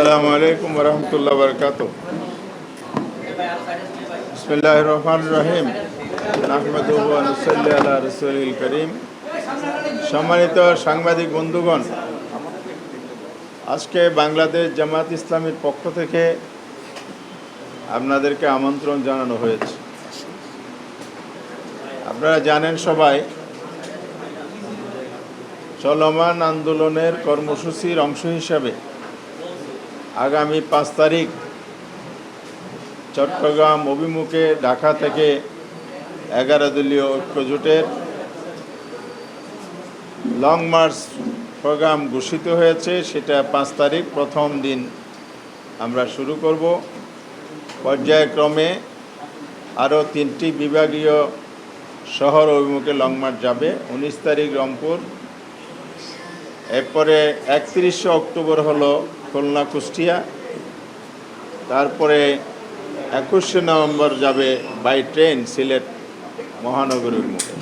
আসসালামু আলাইকুম ওয়া রাহমাতুল্লাহি ওয়া বারাকাতুহু। বিসমিল্লাহির রহমানির রহিম। নাহমাদুহু ওয়া নুসাল্লি আলা রাসূলিল কারীম। সম্মানিত সাংবাদিক বন্ধুগণ, আজকে বাংলাদেশ জামাত ইসলামীর পক্ষ থেকে আপনাদেরকে আমন্ত্রণ জানানো হয়েছে। আপনারা জানেন সবাই, চলমান আন্দোলনের কর্মসূচির অংশ হিসাবে আগামী 5 তারিখ চট্টগ্রাম অভিমুখে ঢাকা থেকে 11 দলীয় ঐক্যজোটের লং মার্চ প্রোগ্রাম ঘোষিত হয়েছে। সেটা 5 তারিখ প্রথম দিন আমরা শুরু করব। পর্যায়ক্রমে আরও 3টি বিভাগীয় শহর অভিমুখে লং মার্চ যাবে। 19 তারিখ রংপুর, এরপরে 31শে অক্টোবর হলো খুলনা কুষ্টিয়া, তারপরে 21শে নভেম্বর যাবে বাই ট্রেন সিলেট মহানগরীর মুখে।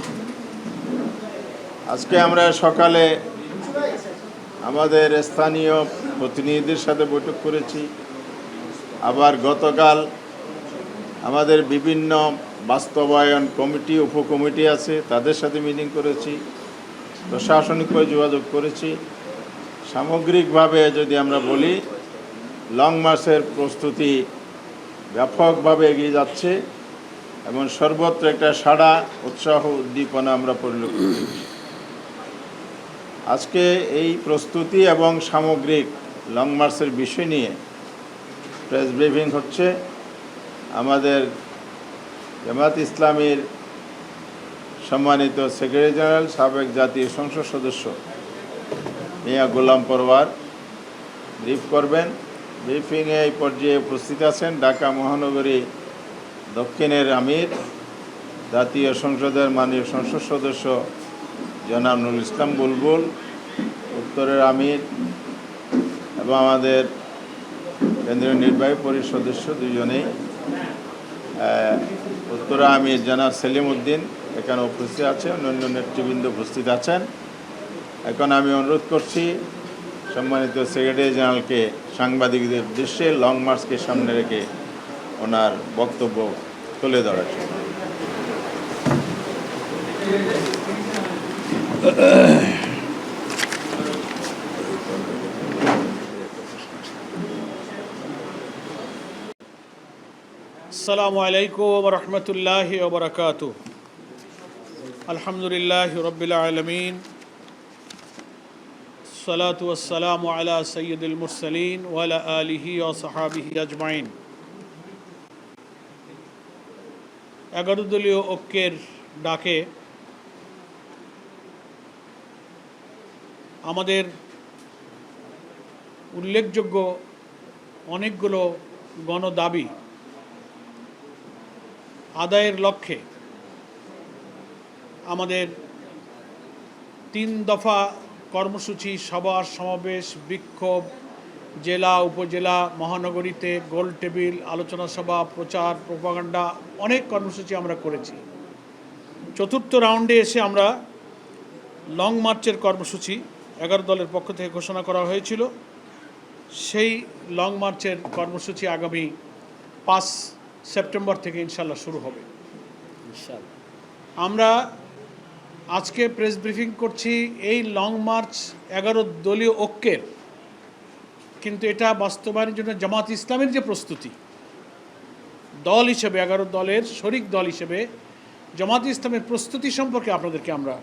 আজকে আমরা সকালে আমাদের স্থানীয় প্রতিনিধিদের সাথে বৈঠক করেছি। আবার গতকাল আমাদের বিভিন্ন বাস্তবায়ন কমিটি উপকমিটি আছে, তাদের সাথে মিটিং করেছি, প্রশাসনিকভাবে যোগাযোগ করেছি। সামগ্রিকভাবে যদি আমরা বলি, লং মার্চের প্রস্তুতি ব্যাপকভাবে এগিয়ে যাচ্ছে এবং সর্বত্র একটা সাড়া, উৎসাহ, উদ্দীপনা আমরা পরিলক্ষিত করছি। আজকে এই প্রস্তুতি এবং সামগ্রিক লং মার্চের বিষয় নিয়ে প্রেস ব্রিফিং হচ্ছে। আমাদের জামাত ইসলামীর সম্মানিত সেক্রেটারি জেনারেল, সাবেক জাতীয় সংসদ সদস্য মিয়া গোলাম পরওয়ার ব্রিফ করবেন। ব্রিফিংয়ে এই পর্যায়ে উপস্থিত আছেন ঢাকা মহানগরী দক্ষিণের আমির, জাতীয় সংসদের মাননীয় সংসদ সদস্য জনাব নুরুল ইসলাম বুলবুল, উত্তরের আমির এবং আমাদের কেন্দ্রীয় নির্বাহী পরিষদ সদস্য দুজনেই, উত্তরা আমির জনাব সেলিম উদ্দিন এখানে উপস্থিত আছেন, অন্যান্য নেতৃবৃন্দ উপস্থিত আছেন। এখন আমি অনুরোধ করছি সম্মানিত সেক্রেটারি জেনারেলকে সাংবাদিকদের উদ্দেশ্যে লং মার্চকে সামনে রেখে ওনার বক্তব্য তুলে ধরার জন্য। আসসালামু আলাইকুম ওয়া রাহমাতুল্লাহি ওয়া বারাকাতুহু। আলহামদুলিল্লাহি রাব্বিল আলামিন, সালাতু ওয়াসসালামু আলা সাইয়্যিদিল মুরসালিন ওয়া আলা আলিহি ওয়া সাহবিহি আজমাইন। 11 দলীয় ঐক্যের ডাকে আমাদের উল্লেখযোগ্য অনেকগুলো গণদাবি আদায়ের লক্ষ্যে আমাদের 3 দফা কর্মসূচি, সভা সমাবেশ, বিক্ষোভ, জেলা উপজেলা মহানগরীতে গোল টেবিল, আলোচনা সভা, প্রচার প্রোপাগান্ডা, অনেক কর্মসূচি আমরা করেছি। 4র্থ রাউন্ডে এসে আমরা লং মার্চের কর্মসূচি 11 দলের পক্ষ থেকে ঘোষণা করা হয়েছিল। সেই লং মার্চের কর্মসূচি আগামী 5 সেপ্টেম্বর থেকে ইনশাল্লাহ শুরু হবে। আমরা আজকে প্রেস ব্রিফিং করছি এই লং মার্চ 11 দলীয় ঐক্যের, কিন্তু এটা বাস্তবায়নের জন্য জামাত ইসলামের যে প্রস্তুতি, দল হিসেবে 11 দলের শরিক দল হিসেবে জামাত ইসলামের প্রস্তুতি সম্পর্কে আপনাদেরকে আমরা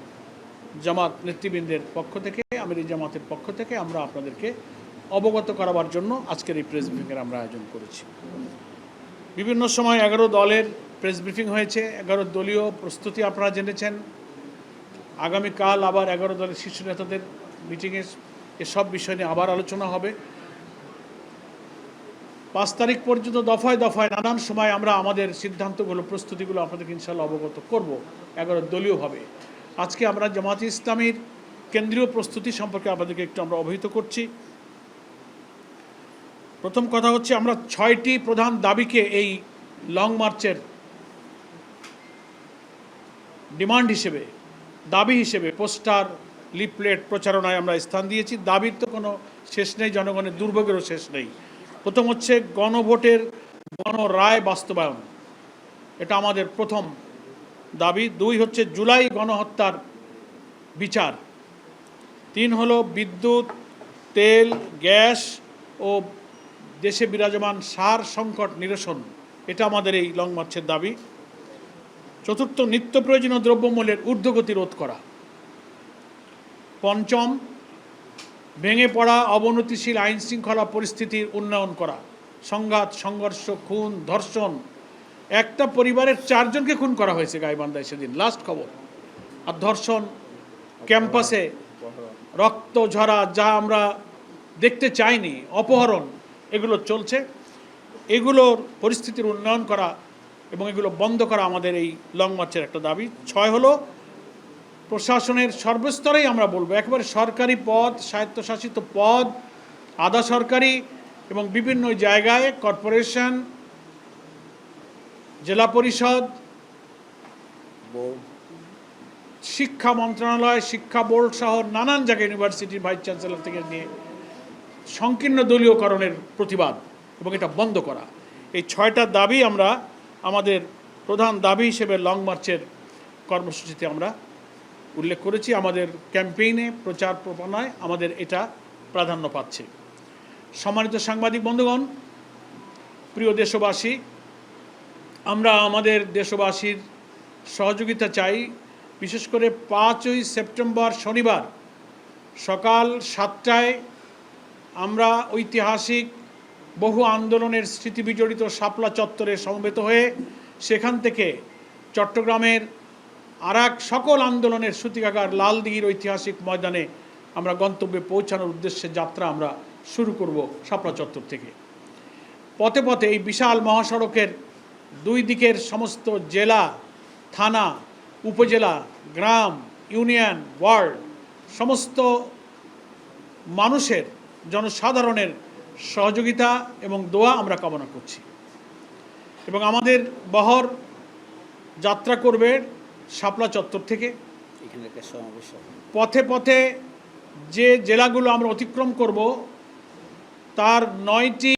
জামাত নেতৃবৃন্দের পক্ষ থেকে, আমির জামাতের পক্ষ থেকে আমরা আপনাদেরকে অবগত করাবার জন্য আজকের এই প্রেস ব্রিফিংয়ের আমরা আয়োজন করেছি। বিভিন্ন সময় 11 দলের প্রেস ব্রিফিং হয়েছে, 11 দলীয় প্রস্তুতি আপনারা জেনেছেন। আগামীকাল আবার 11 দলের শীর্ষ নেতাদের মিটিংয়ে এসব বিষয় নিয়ে আবার আলোচনা হবে। 5 তারিখ পর্যন্ত দফায় দফায় নানান সময় আমরা আমাদের সিদ্ধান্তগুলো, প্রস্তুতিগুলো আপনাদেরকে ইনশাল্লাহ অবগত করব 11 দলীয়ভাবে। আজকে আমরা জামাত ইসলামীর কেন্দ্রীয় প্রস্তুতি সম্পর্কে আপনাদেরকে একটু আমরা অবহিত করছি। প্রথম কথা হচ্ছে, আমরা 6টি প্রধান দাবিকে এই লং মার্চের ডিমান্ড হিসেবে, দাবি হিসেবে পোস্টার, লিফলেট, প্রচারণায় আমরা স্থান দিয়েছি। দাবির তো কোনো শেষ নেই, জনগণের দুর্ভোগেরও শেষ নেই। প্রথম হচ্ছে গণভোটের গণরায় বাস্তবায়ন, এটা আমাদের প্রথম দাবি। 2 হচ্ছে জুলাই গণহত্যার বিচার। 3 হলো বিদ্যুৎ, তেল, গ্যাস ও দেশে বিরাজমান সার সংকট নিরসন, এটা আমাদের এই লং মার্চের দাবি। 4র্থ, নিত্য প্রয়োজনীয় দ্রব্যমূল্যের ঊর্ধ্বগতি রোধ করা। 5ম, ভেঙে পড়া অবনতিশীল আইন শৃঙ্খলা পরিস্থিতির উন্নয়ন করা। সংঘাত, সংঘর্ষ, খুন, ধর্ষণ, একটা পরিবারের 4 জনকে খুন করা হয়েছে গাইবান্ধায় সেদিন, লাস্ট খবর। আর ধর্ষণ, ক্যাম্পাসে রক্ত ঝরা, যা আমরা দেখতে চাইনি, অপহরণ, এগুলো চলছে। এগুলোর পরিস্থিতির উন্নয়ন করা এবং এগুলো বন্ধ করা আমাদের এই লং মার্চের একটা দাবি। 6 হলো প্রশাসনের সর্বস্তরেই আমরা বলবো, একেবারে সরকারি পদ, স্বায়ত্তশাসিত পদ, আধা সরকারি এবং বিভিন্ন জায়গায় কর্পোরেশন, জেলা পরিষদ, শিক্ষা মন্ত্রণালয়, শিক্ষা বোর্ড সহ নানান জায়গায়, ইউনিভার্সিটির ভাইস চ্যান্সেলর থেকে নিয়ে, সংকীর্ণ দলীয়করণের প্রতিবাদ এবং এটা বন্ধ করা। এই 6টা দাবি আমরা আমাদের প্রধান দাবি হিসেবে লং মার্চের কর্মসূচিতে আমরা উল্লেখ করেছি। আমাদের ক্যাম্পেইনে, প্রচার প্রচারণায় আমাদের এটা প্রাধান্য পাচ্ছে। সম্মানিত সাংবাদিক বন্ধুগণ, প্রিয় দেশবাসী, আমরা আমাদের দেশবাসীর সহযোগিতা চাই। বিশেষ করে 5ই সেপ্টেম্বর শনিবার সকাল 7টায় আমরা ঐতিহাসিক বহু আন্দোলনের স্মৃতি বিজড়িত শাপলা চত্বরে সমবেত হয়ে সেখান থেকে চট্টগ্রামের আরেক সকল আন্দোলনের সূতিকাগার লালদিঘির ঐতিহাসিক ময়দানে আমরা গন্তব্যে পৌঁছানোর উদ্দেশ্যে যাত্রা আমরা শুরু করব শাপলা চত্বর থেকে। পথে পথে এই বিশাল মহাসড়কের 2 দিকের সমস্ত জেলা, থানা, উপজেলা, গ্রাম, ইউনিয়ন, ওয়ার্ড, সমস্ত মানুষের, জনসাধারণের সহযোগিতা এবং দোয়া আমরা কামনা করছি। এবং আমাদের বহর যাত্রা করবে শাপলা চত্বর থেকে। পথে পথে যে জেলাগুলো আমরা অতিক্রম করব তার 9টি